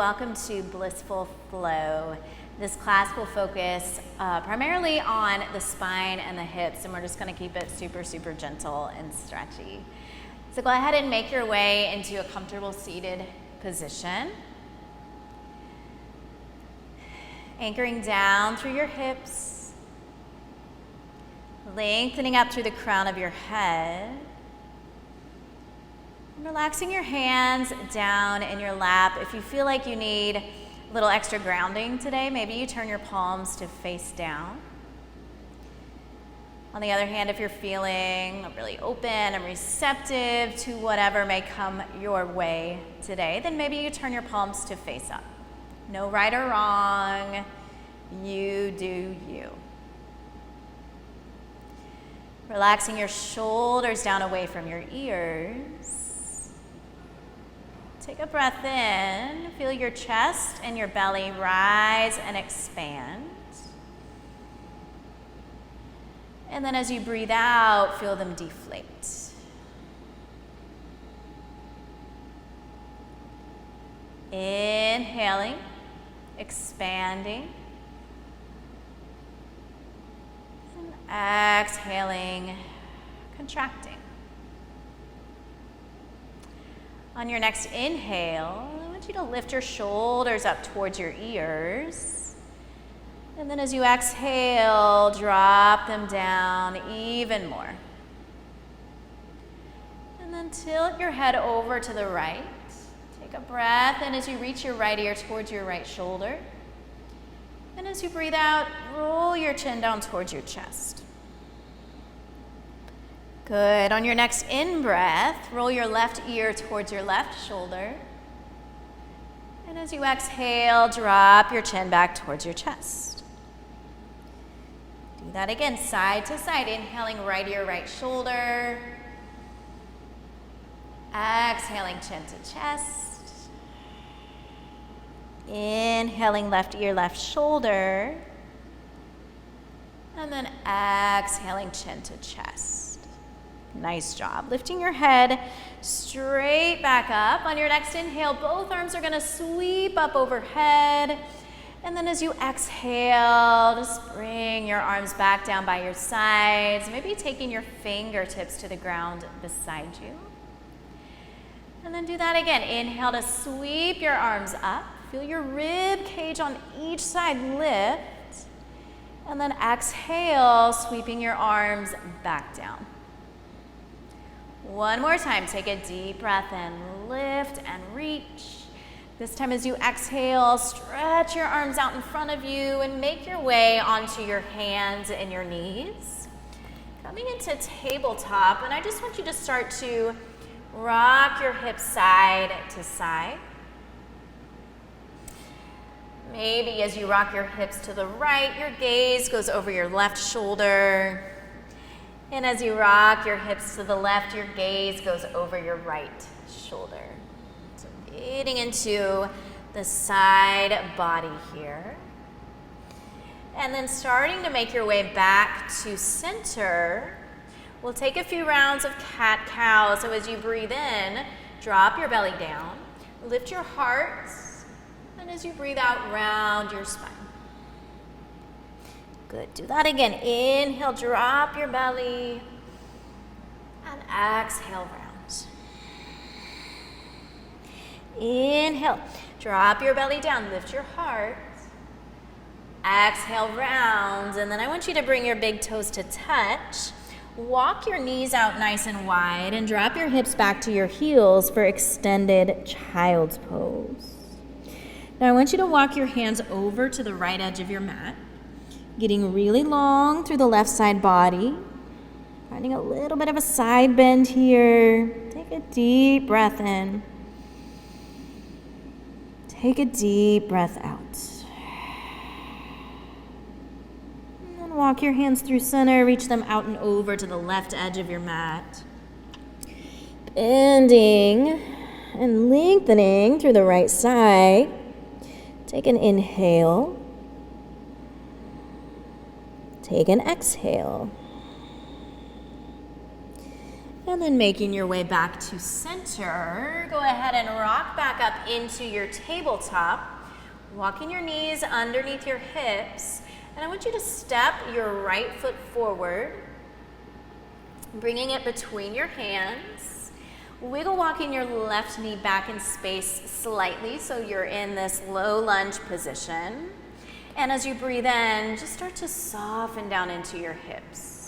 welcome to Blissful Flow. This class will focus primarily on the spine and the hips, and we're just going to keep it super, super gentle and stretchy. So go ahead and make your way into a comfortable seated position. Anchoring down through your hips, lengthening up through the crown of your head. Relaxing your hands down in your lap. If you feel like you need a little extra grounding today, maybe you turn your palms to face down. On the other hand, if you're feeling really open and receptive to whatever may come your way today, then maybe you turn your palms to face up. No right or wrong, you do you. Relaxing your shoulders down away from your ears. Take a breath in, feel your chest and your belly rise and expand. And then as you breathe out, feel them deflate. Inhaling, expanding. And exhaling, contracting. On your next inhale, I want you to lift your shoulders up towards your ears. And then as you exhale, drop them down even more. And then tilt your head over to the right. Take a breath, and as you reach your right ear towards your right shoulder. And as you breathe out, roll your chin down towards your chest. Good. On your next in-breath, roll your left ear towards your left shoulder. And as you exhale, drop your chin back towards your chest. Do that again, side to side. Inhaling, right ear, right shoulder. Exhaling, chin to chest. Inhaling, left ear, left shoulder. And then exhaling, chin to chest. Nice job. Lifting your head straight back up. On your next inhale, both arms are going to sweep up overhead. And then as you exhale, just bring your arms back down by your sides, maybe taking your fingertips to the ground beside you. And then do that again. Inhale to sweep your arms up. Feel your rib cage on each side lift. And then exhale, sweeping your arms back down. One more time, take a deep breath in, lift and reach. This time as you exhale, stretch your arms out in front of you and make your way onto your hands and your knees. Coming into tabletop, and I just want you to start to rock your hips side to side. Maybe as you rock your hips to the right, your gaze goes over your left shoulder. And as you rock your hips to the left, your gaze goes over your right shoulder. So getting into the side body here. And then starting to make your way back to center. We'll take a few rounds of cat-cow. So as you breathe in, drop your belly down, lift your heart, and as you breathe out, round your spine. Good. Do that again. Inhale, drop your belly, and exhale, round. Inhale, drop your belly down, lift your heart. Exhale, round, and then I want you to bring your big toes to touch. Walk your knees out nice and wide, and drop your hips back to your heels for extended child's pose. Now I want you to walk your hands over to the right edge of your mat. Getting really long through the left side body. Finding a little bit of a side bend here. Take a deep breath in. Take a deep breath out. And then walk your hands through center. Reach them out and over to the left edge of your mat. Bending and lengthening through the right side. Take an inhale. Take an exhale. And then making your way back to center, go ahead and rock back up into your tabletop, walking your knees underneath your hips. And I want you to step your right foot forward, bringing it between your hands. Wiggle walking your left knee back in space slightly so you're in this low lunge position. And as you breathe in, just start to soften down into your hips.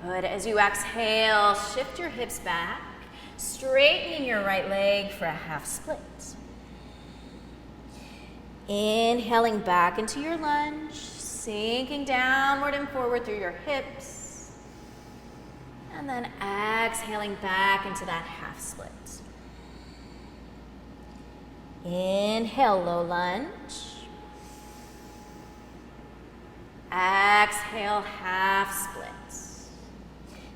Good. As you exhale, shift your hips back, straightening your right leg for a half split. Inhaling back into your lunge, sinking downward and forward through your hips. And then exhaling back into that half split. Inhale, low lunge. Exhale, half split.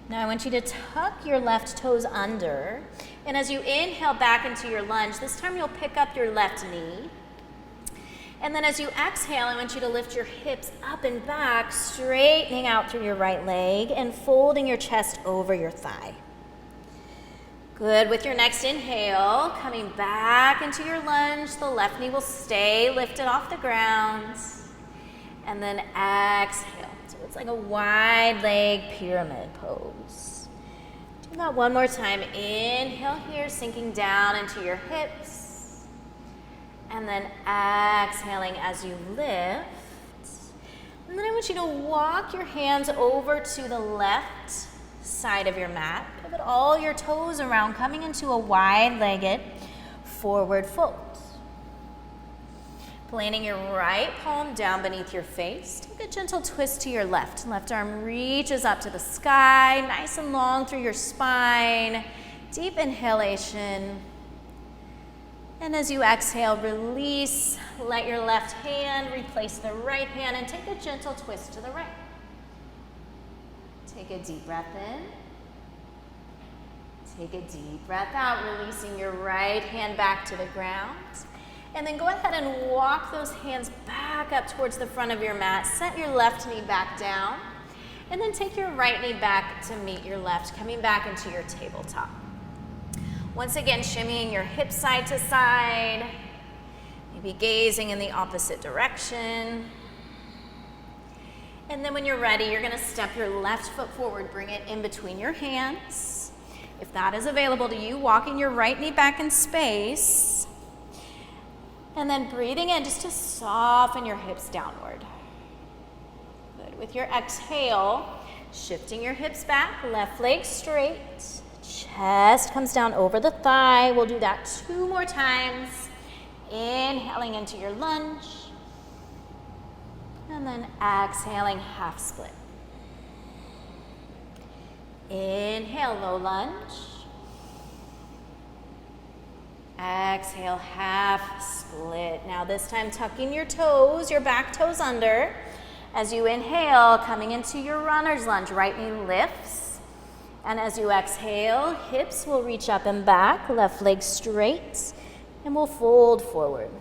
Now I want you to tuck your left toes under. And as you inhale back into your lunge, this time you'll pick up your left knee. And then as you exhale, I want you to lift your hips up and back, straightening out through your right leg and folding your chest over your thigh. Good. With your next inhale, coming back into your lunge, the left knee will stay lifted off the ground. And then exhale. So it's like a wide leg pyramid pose. Do that one more time. Inhale here, sinking down into your hips. And then exhaling as you lift. And then I want you to walk your hands over to the left side of your mat. Pivot all your toes around, coming into a wide-legged forward fold. Planting your right palm down beneath your face. Take a gentle twist to your left. Left arm reaches up to the sky, nice and long through your spine. Deep inhalation. And as you exhale, release. Let your left hand replace the right hand and take a gentle twist to the right. Take a deep breath in. Take a deep breath out, releasing your right hand back to the ground. And then go ahead and walk those hands back up towards the front of your mat. Set your left knee back down. And then take your right knee back to meet your left, coming back into your tabletop. Once again, shimmying your hips side to side, maybe gazing in the opposite direction. And then when you're ready, you're gonna step your left foot forward, bring it in between your hands. If that is available to you, walking your right knee back in space. And then breathing in just to soften your hips downward. Good. With your exhale, shifting your hips back, left leg straight. Chest comes down over the thigh. We'll do that 2 more times. Inhaling into your lunge. And then exhaling, half split. Inhale, low lunge. Exhale, half split. Now this time tucking your toes, your back toes under. As you inhale, coming into your runner's lunge, right knee lifts. And as you exhale, hips will reach up and back, left leg straight, and we'll fold forward.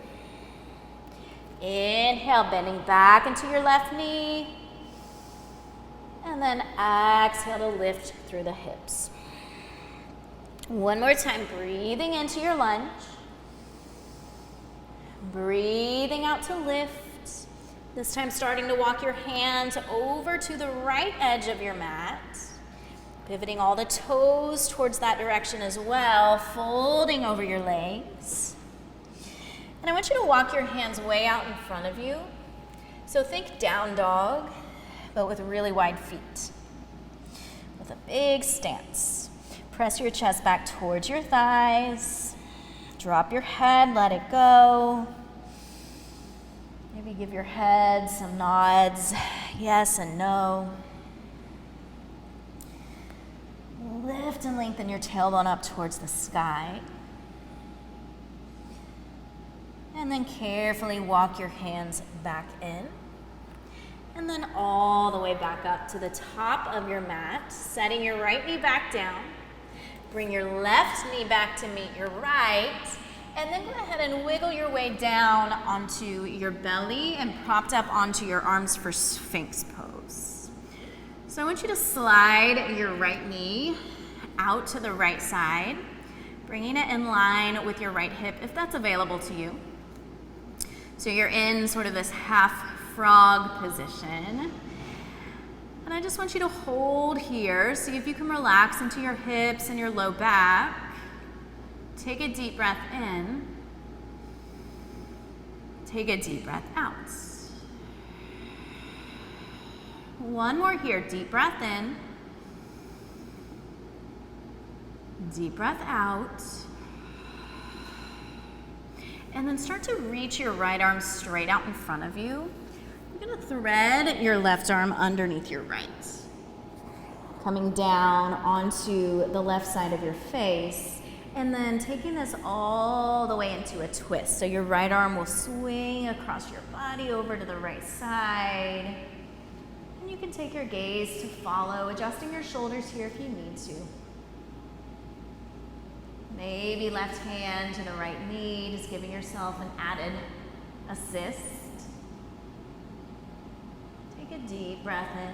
Inhale, bending back into your left knee. And then exhale to lift through the hips. One more time, breathing into your lunge. Breathing out to lift. This time starting to walk your hands over to the right edge of your mat. Pivoting all the toes towards that direction as well, folding over your legs. And I want you to walk your hands way out in front of you. So think down dog, but with really wide feet. With a big stance. Press your chest back towards your thighs. Drop your head, let it go. Maybe give your head some nods, yes and no. Lift and lengthen your tailbone up towards the sky. And then carefully walk your hands back in. And then all the way back up to the top of your mat, setting your right knee back down. Bring your left knee back to meet your right. And then go ahead and wiggle your way down onto your belly and propped up onto your arms for Sphinx pose. So I want you to slide your right knee out to the right side, bringing it in line with your right hip if that's available to you. So you're in sort of this half frog position. And I just want you to hold here. See if you can relax into your hips and your low back. Take a deep breath in. Take a deep breath out. One more here. Deep breath in. Deep breath out. And then start to reach your right arm straight out in front of you. You're going to thread your left arm underneath your right. Coming down onto the left side of your face. And then taking this all the way into a twist. So your right arm will swing across your body over to the right side. And you can take your gaze to follow, adjusting your shoulders here if you need to. Maybe left hand to the right knee, just giving yourself an added assist. Take a deep breath in.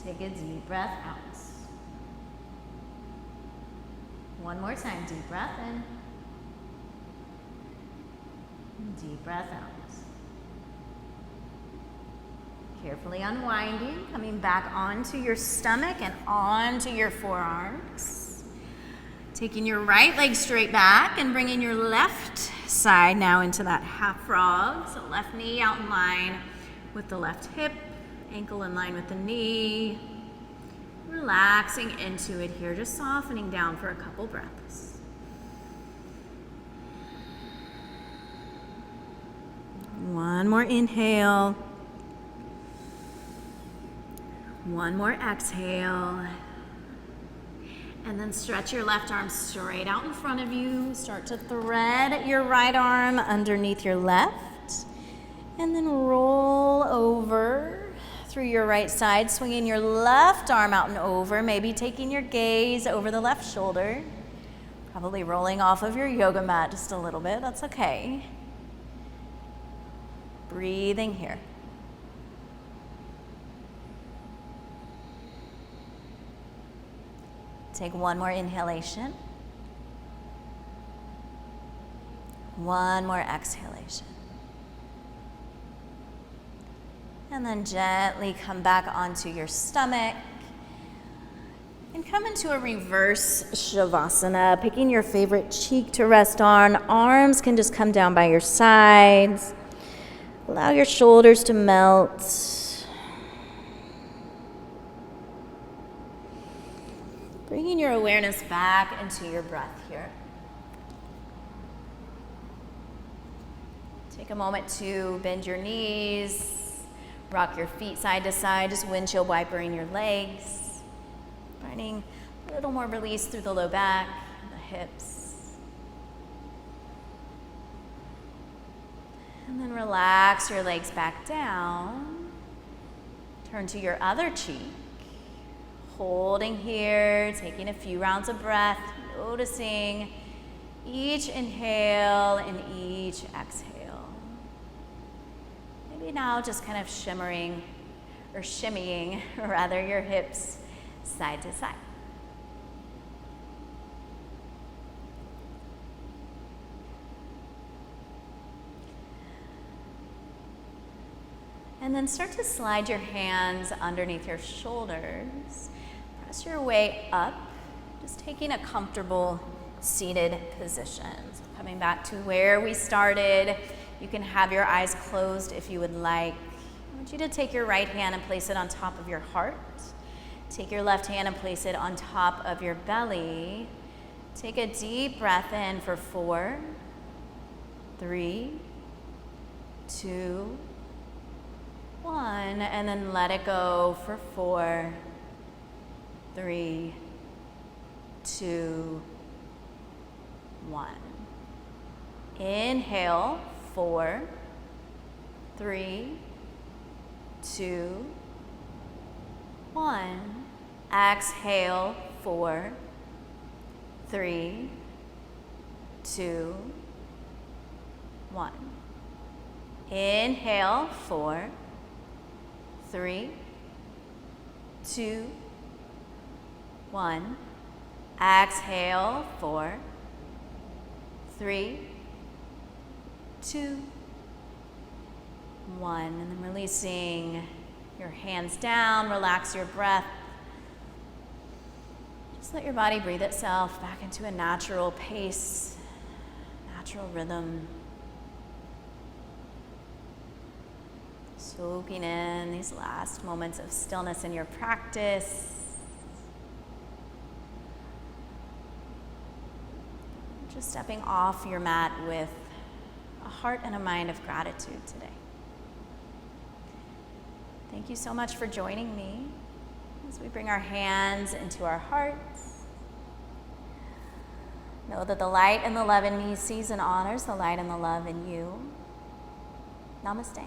Take a deep breath out. One more time, deep breath in. Deep breath out. Carefully unwinding, coming back onto your stomach and onto your forearms. Taking your right leg straight back and bringing your left side now into that half frog. So left knee out in line with the left hip, ankle in line with the knee. Relaxing into it here, just softening down for a couple breaths. One more inhale. One more exhale. And then stretch your left arm straight out in front of you. Start to thread your right arm underneath your left. And then roll over through your right side, swinging your left arm out and over, maybe taking your gaze over the left shoulder. Probably rolling off of your yoga mat just a little bit. That's okay. Breathing here. Take one more inhalation. One more exhalation. And then gently come back onto your stomach. And come into a reverse Shavasana, picking your favorite cheek to rest on. Arms can just come down by your sides. Allow your shoulders to melt. Bringing your awareness back into your breath here. Take a moment to bend your knees, rock your feet side to side, just windshield wipering your legs. Finding a little more release through the low back, the hips. And then relax your legs back down. Turn to your other cheek. Holding here, taking a few rounds of breath, noticing each inhale and each exhale. Maybe now just kind of shimmying rather, your hips side to side. And then start to slide your hands underneath your shoulders. Press your way up, just taking a comfortable seated position. So coming back to where we started, you can have your eyes closed if you would like. I want you to take your right hand and place it on top of your heart. Take your left hand and place it on top of your belly. Take a deep breath in for 4, 3, 2, 1, and then let it go for 4, 3, 2, 1. Inhale, 4, 3, 2, 1. Exhale, 4, 3, 2, 1. Inhale, 4, 3, 2, 1. Exhale, 4, 3, 2, 1. And then releasing your hands down, relax your breath. Just let your body breathe itself back into a natural pace, natural rhythm. Soaking in these last moments of stillness in your practice. Just stepping off your mat with a heart and a mind of gratitude today. Thank you so much for joining me as we bring our hands into our hearts. Know that the light and the love in me sees and honors the light and the love in you. Namaste.